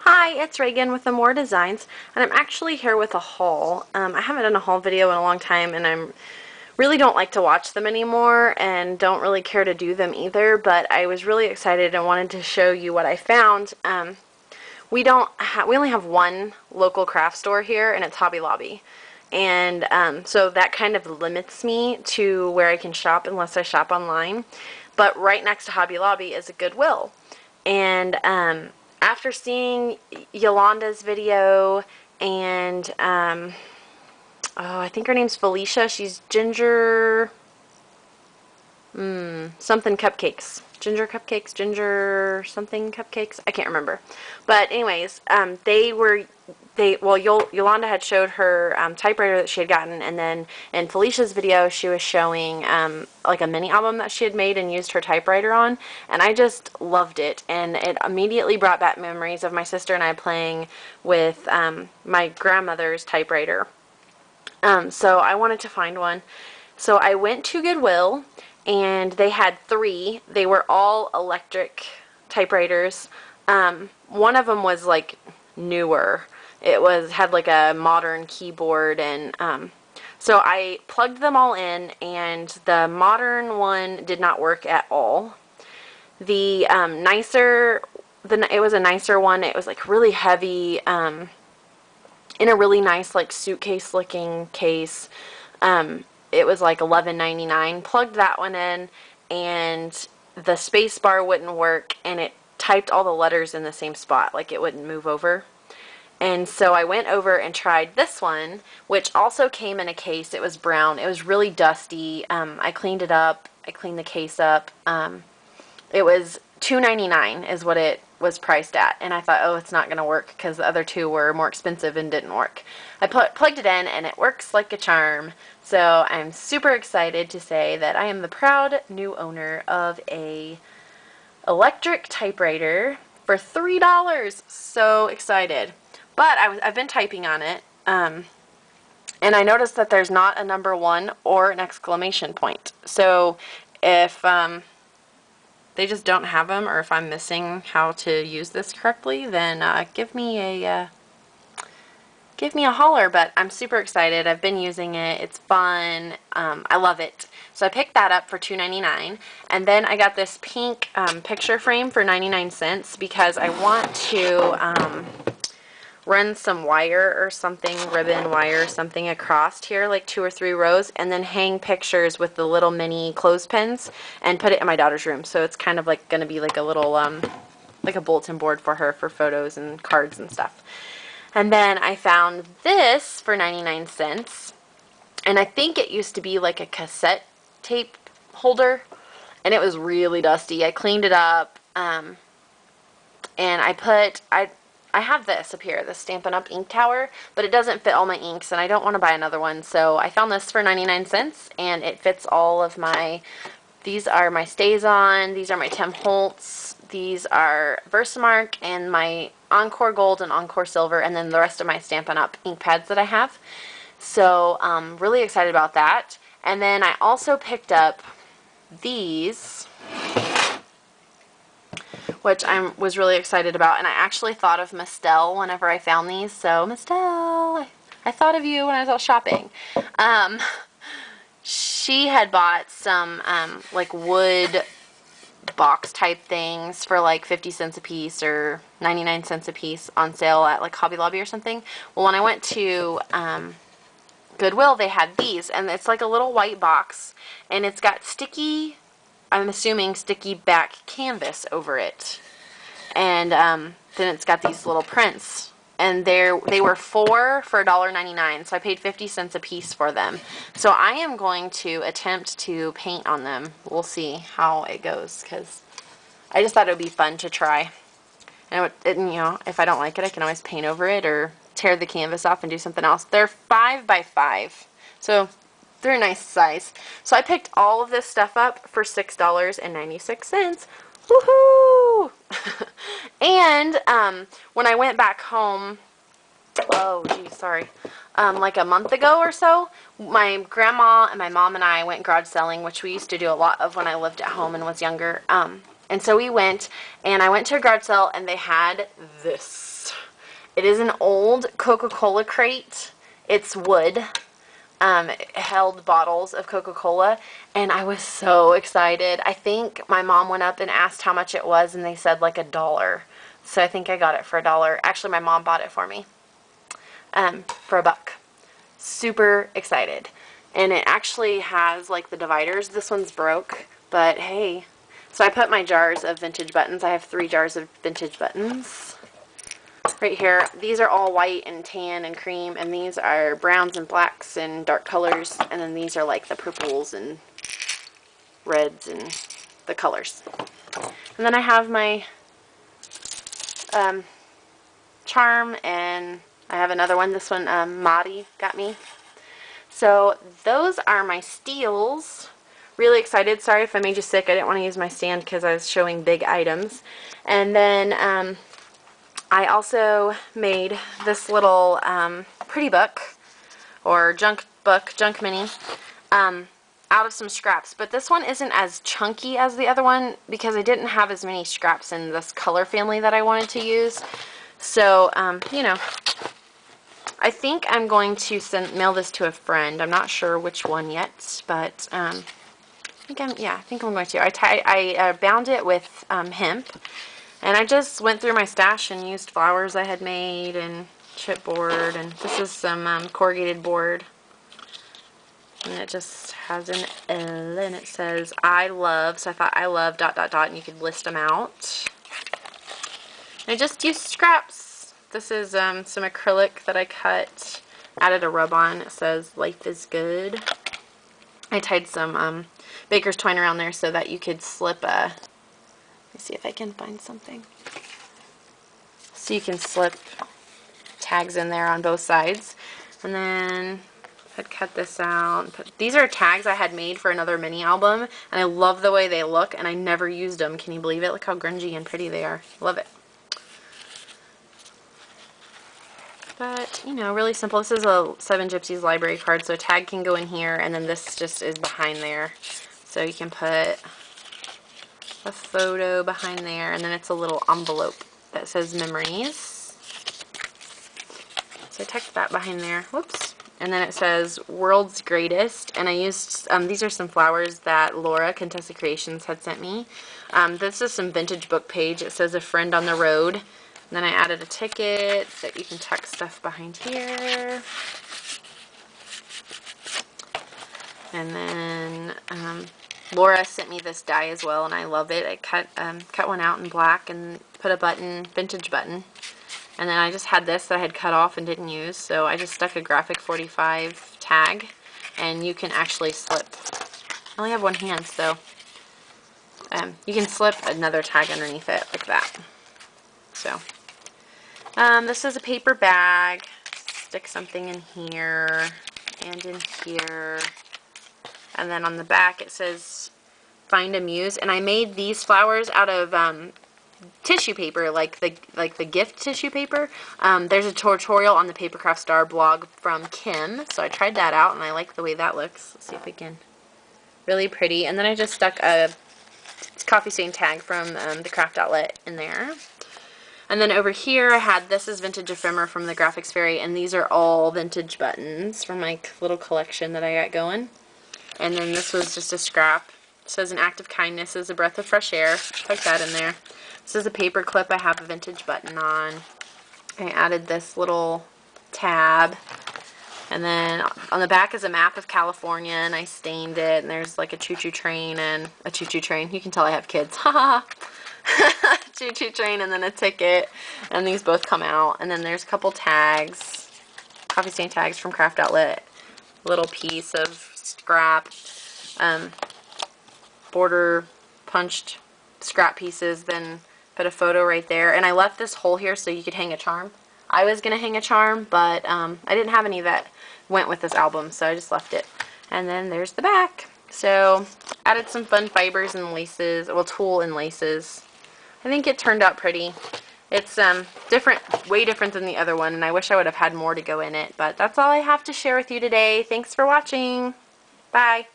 Hi, it's Reagan with the More Designs, and I'm actually here with a haul. I haven't done a haul video in a long time, and I really don't like to watch them anymore, and don't really care to do them either, but I was really excited and wanted to show you what I found. We only have one local craft store here, and it's Hobby Lobby. And so that kind of limits me to where I can shop unless I shop online. But right next to Hobby Lobby is a Goodwill. And after seeing Yolanda's video and I think her name's Felicia. She's Ginger something cupcakes. Ginger cupcakes, ginger something cupcakes. I can't remember. But anyways, Yolanda had showed her typewriter that she had gotten, and then in Felicia's video she was showing like a mini album that she had made and used her typewriter on, and I just loved it, and it immediately brought back memories of my sister and I playing with my grandmother's typewriter. So I wanted to find one. So I went to Goodwill, and they had three. They were all electric typewriters. One of them was like newer. It had like a modern keyboard, and so I plugged them all in, and the modern one did not work at all. The it was a nicer one. It was like really heavy, in a really nice like suitcase looking case. It was like $11.99. Plugged that one in, and the space bar wouldn't work, and it typed all the letters in the same spot, like it wouldn't move over. And so I went over and tried this one, which also came in a case. It was brown. It was really dusty. I cleaned it up. I cleaned the case up. It was $2.99 is what it was priced at, and I thought, oh, it's not going to work because the other two were more expensive and didn't work. I plugged it in, and it works like a charm. So I'm super excited to say that I am the proud new owner of a electric typewriter for $3. So excited. But I've been typing on it, and I noticed that there's not a number 1 or an exclamation point. So if they just don't have them, or if I'm missing how to use this correctly, then give me a holler. But I'm super excited. I've been using it. It's fun. I love it. So I picked that up for $2.99, and then I got this pink picture frame for 99 cents because I want to run some wire or something, ribbon wire or something across here, like 2 or 3 rows, and then hang pictures with the little mini clothespins and put it in my daughter's room. So it's kind of like going to be like a little like a bulletin board for her for photos and cards and stuff. And then I found this for 99 cents, and I think it used to be like a cassette tape holder, and it was really dusty. I cleaned it up, and I have this up here, the Stampin' Up! Ink Tower, but it doesn't fit all my inks, and I don't want to buy another one, so I found this for 99 cents, and it fits all of these are my Stays-On, these are my Tim Holtz, these are Versamark, and my Encore Gold and Encore Silver, and then the rest of my Stampin' Up! Ink pads that I have. So, really excited about that. And then I also picked up these, which I was really excited about, and I actually thought of Mistel whenever I found these. So Mistel, I thought of you when I was out shopping. She had bought some like wood box type things for like 50 cents a piece or 99 cents a piece on sale at like Hobby Lobby or something. Well, when I went to Goodwill, they had these, and it's like a little white box, and it's got sticky, I'm assuming sticky back canvas over it, and then it's got these little prints, and they were 4 for $1.99, so I paid 50 cents a piece for them. So I am going to attempt to paint on them. We'll see how it goes, because I just thought it would be fun to try. And you know, if I don't like it, I can always paint over it or tear the canvas off and do something else. They're 5 by 5, so they're a nice size. So I picked all of this stuff up for $6.96. Woohoo! And when I went back home, oh geez, sorry, like a month ago or so, my grandma and my mom and I went garage selling, which we used to do a lot of when I lived at home and was younger. And so we went, and I went to a garage sale, and they had this. It is an old Coca Cola crate. It's wood. It held bottles of Coca Cola, and I was so excited. I think my mom went up and asked how much it was, and they said like $1. So I think I got it for $1. Actually, my mom bought it for me for $1. Super excited. And it actually has like the dividers. This one's broke, but hey. So I put my jars of vintage buttons. I have 3 jars of vintage buttons right here. These are all white and tan and cream, and these are browns and blacks and dark colors, and then these are like the purples and reds and the colors. And then I have my charm, and I have another one. This one Madi got me. So those are my steals. Really excited. Sorry if I made you sick. I didn't want to use my stand because I was showing big items. And then I also made this little pretty book, or junk mini, out of some scraps. But this one isn't as chunky as the other one because I didn't have as many scraps in this color family that I wanted to use. So, you know, I think I'm going to mail this to a friend. I'm not sure which one yet, but I think I'm going to. I bound it with hemp, and I just went through my stash and used flowers I had made and chipboard, and this is some corrugated board, and it just has an L, and it says I love, so I thought I love ... and you could list them out. And I just used scraps. This is some acrylic that I cut, added a rub on. It says life is good. I tied some baker's twine around there so that you could slip a, let me see if I can find something. So you can slip tags in there on both sides. And then I'd cut this out. These are tags I had made for another mini album, and I love the way they look, and I never used them. Can you believe it? Look how grungy and pretty they are. Love it. But, you know, really simple. This is a 7 Gypsies library card, so a tag can go in here, and then this just is behind there. So you can put a photo behind there, and then it's a little envelope that says memories. So I tucked that behind there. Whoops. And then it says World's Greatest, and I used, these are some flowers that Laura, Contessa Creations, had sent me. This is some vintage book page. It says A Friend on the Road. And then I added a ticket that you can tuck stuff behind here. And then Laura sent me this die as well, and I love it. I cut one out in black and put a button, vintage button. And then I just had this that I had cut off and didn't use, so I just stuck a graphic 45 tag, and you can actually slip. I only have one hand, so you can slip another tag underneath it like that. So, this is a paper bag. Stick something in here and in here. And then on the back it says, Find a Muse. And I made these flowers out of tissue paper, like the gift tissue paper. There's a tutorial on the Papercraft Star blog from Kim. So I tried that out, and I like the way that looks. Let's see if we can. Really pretty. And then I just stuck a coffee stain tag from the craft outlet in there. And then over here I had, this is vintage ephemera from the Graphics Fairy, and these are all vintage buttons from my little collection that I got going. And then this was just a scrap. It says an act of kindness is a breath of fresh air. Tuck that in there. This is a paper clip I have a vintage button on. I added this little tab. And then on the back is a map of California, and I stained it, and there's like a choo-choo train and a choo-choo train. You can tell I have kids. Haha. Choo-choo train, and then a ticket, and these both come out. And then there's a couple tags, coffee stain tags from Craft Outlet, little piece of scrap, border punched scrap pieces, then put a photo right there. And I left this hole here so you could hang a charm. I was going to hang a charm, but I didn't have any that went with this album, so I just left it. And then there's the back. So added some fun fibers and laces, well, tulle and laces. I think it turned out pretty. It's different, way different than the other one, and I wish I would have had more to go in it, but that's all I have to share with you today. Thanks for watching. Bye.